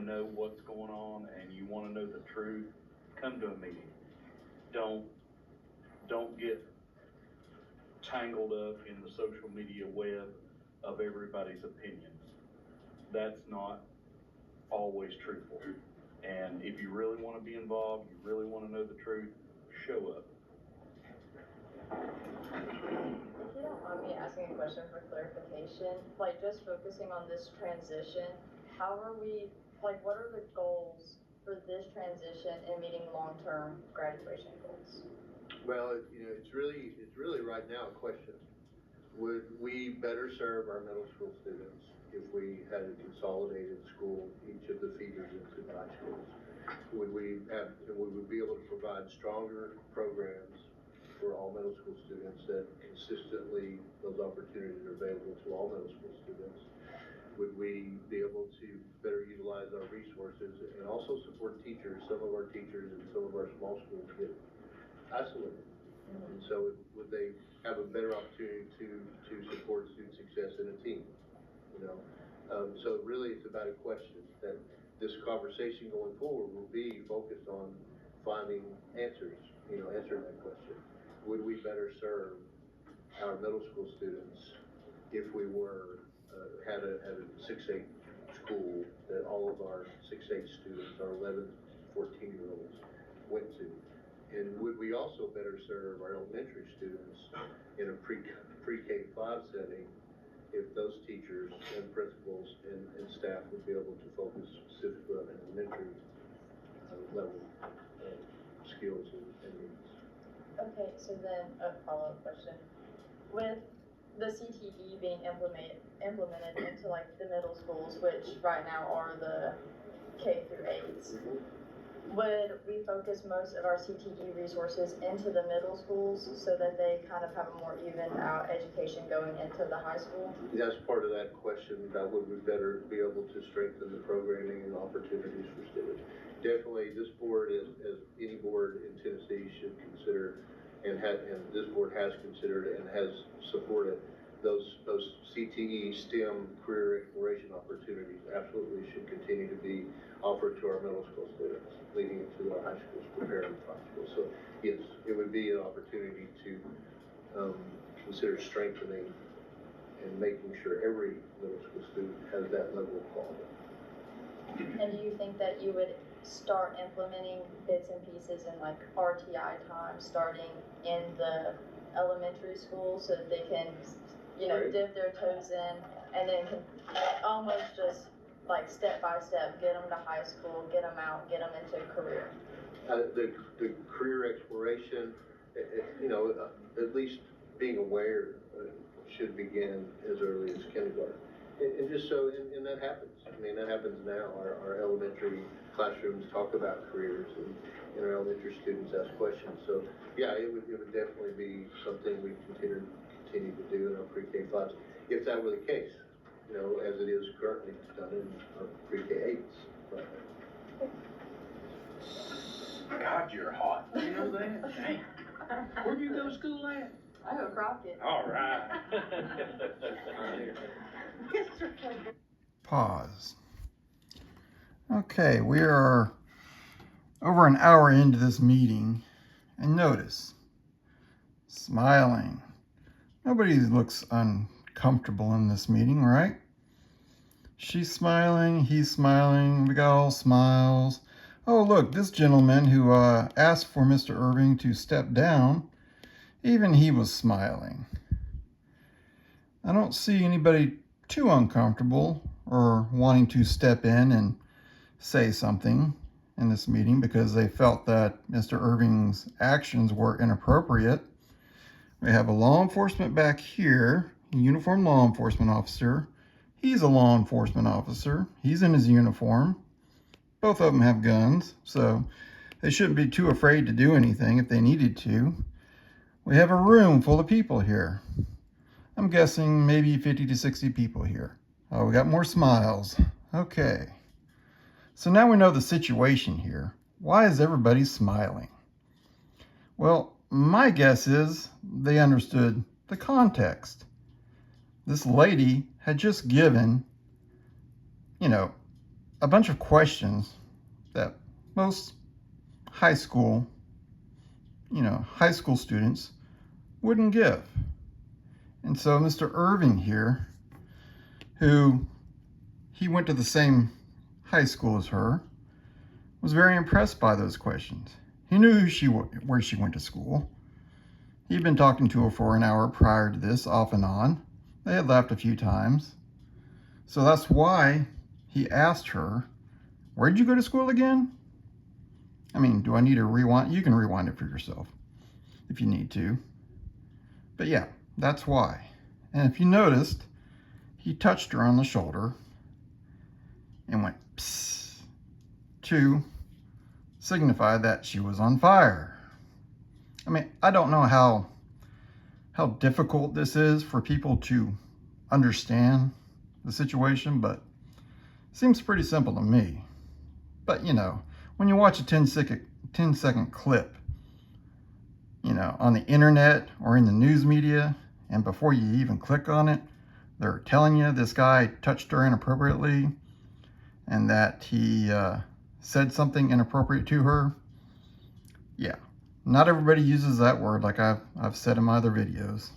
know what's going on and you want to know the truth, come to a meeting. Don't get tangled up in the social media web of everybody's opinions. That's not always truthful. And if you really want to be involved, you really want to know the truth, show up. If you don't mind me asking a question for clarification, like just focusing on this transition, how are we, like what are the goals for this transition and meeting long-term graduation goals? Well, it's really right now a question. Would we better serve our middle school students if we had a consolidated school, each of the feeders into the high schools? Would we be able to provide stronger programs for all middle school students that consistently those opportunities are available to all middle school students? Would we be able to better utilize our resources and also support teachers? Some of our teachers in some of our small schools get isolated. And so would they have a better opportunity to support student success in a team? So really it's about a question that this conversation going forward will be focused on finding answers, answering that question. Would we better serve our middle school students if we had a 6-8 school that all of our 6-8 students, our 11, 14-year-olds went to? And would we also better serve our elementary students in a pre-K-5 setting if those teachers and principals and staff would be able to focus specifically on elementary level skills and needs? Okay, so then a follow-up question. With the CTE being implemented into like the middle schools, which right now are the K through 8s, would we focus most of our CTE resources into the middle schools so that they kind of have a more even out education going into the high school? That's part of that question about would we better be able to strengthen the programming and opportunities for students. Definitely this board, as any board in Tennessee, should consider and this board has considered and has supported those CTE STEM career exploration opportunities absolutely should continue to be offered to our middle school students leading into our high schools, preparing for high school. So yes, it would be an opportunity to consider strengthening and making sure every middle school student has that level of quality. And do you think that you would start implementing bits and pieces in like RTI time starting in the elementary school so that they can, Right. dip their toes in and then can almost just like step by step get them to high school, get them out, get them into a career? The career exploration, at least being aware should begin as early as kindergarten. And just so, and that happens. I mean, that happens now. Our elementary classrooms talk about careers and our elementary students ask questions. So yeah, it would definitely be something we continue to do in our pre-K-5s, if that were the case, as it is currently done in our pre-K-8s right now. God, you're hot. You know that? Dang. Where'd you go to school at? I go Crockett. All right. Pause. Okay, we are over an hour into this meeting, and notice, smiling. Nobody looks uncomfortable in this meeting, right? She's smiling, he's smiling, we got all smiles. Oh, look, this gentleman who asked for Mr. Ervin to step down, even he was smiling. I don't see anybody too uncomfortable or wanting to step in and say something in this meeting because they felt that Mr. Ervin's actions were inappropriate. We have a law enforcement back here, a uniformed law enforcement officer. He's a law enforcement officer. He's in his uniform. Both of them have guns, so they shouldn't be too afraid to do anything if they needed to. We have a room full of people here. I'm guessing maybe 50 to 60 people here. Oh, we got more smiles. Okay. So now we know the situation here. Why is everybody smiling? Well, my guess is they understood the context. This lady had just given, a bunch of questions that most high school students wouldn't give. And so Mr. Ervin here, who he went to the same high school as her, was very impressed by those questions. He knew where she went to school. He'd been talking to her for an hour prior to this, off and on. They had laughed a few times. So that's why he asked her, "Where'd you go to school again?" I mean, do I need to rewind? You can rewind it for yourself if you need to. But yeah, that's why. And if you noticed, he touched her on the shoulder and went psst to signify that she was on fire. I mean, I don't know how difficult this is for people to understand the situation, but it seems pretty simple to me. But when you watch a 10-second clip, on the internet or in the news media, and before you even click on it, they're telling you this guy touched her inappropriately and that he said something inappropriate to her. Yeah, not everybody uses that word, like I've said in my other videos.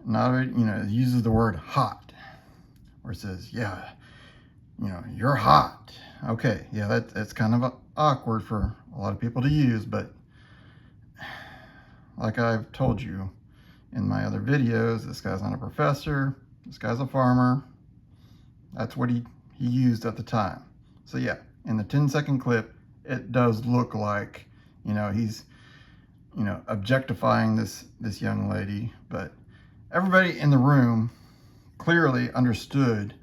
Not everybody, uses the word hot, or says, yeah, you're hot. Okay, yeah, that's kind of awkward for a lot of people to use, but like I've told you in my other videos, this guy's not a professor, this guy's a farmer. That's what he used at the time. So yeah, in the 10-second clip, it does look like, he's, objectifying this young lady, but everybody in the room clearly understood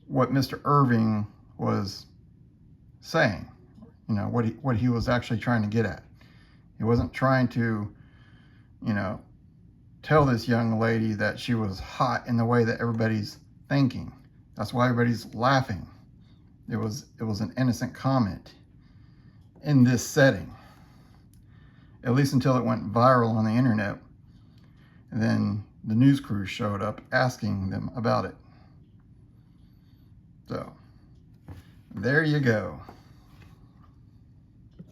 what Mr. Ervin was saying, what he was actually trying to get at. He wasn't trying to, tell this young lady that she was hot in the way that everybody's thinking. That's why everybody's laughing. It was an innocent comment in this setting, at least until it went viral on the internet. And then the news crew showed up asking them about it. So there you go.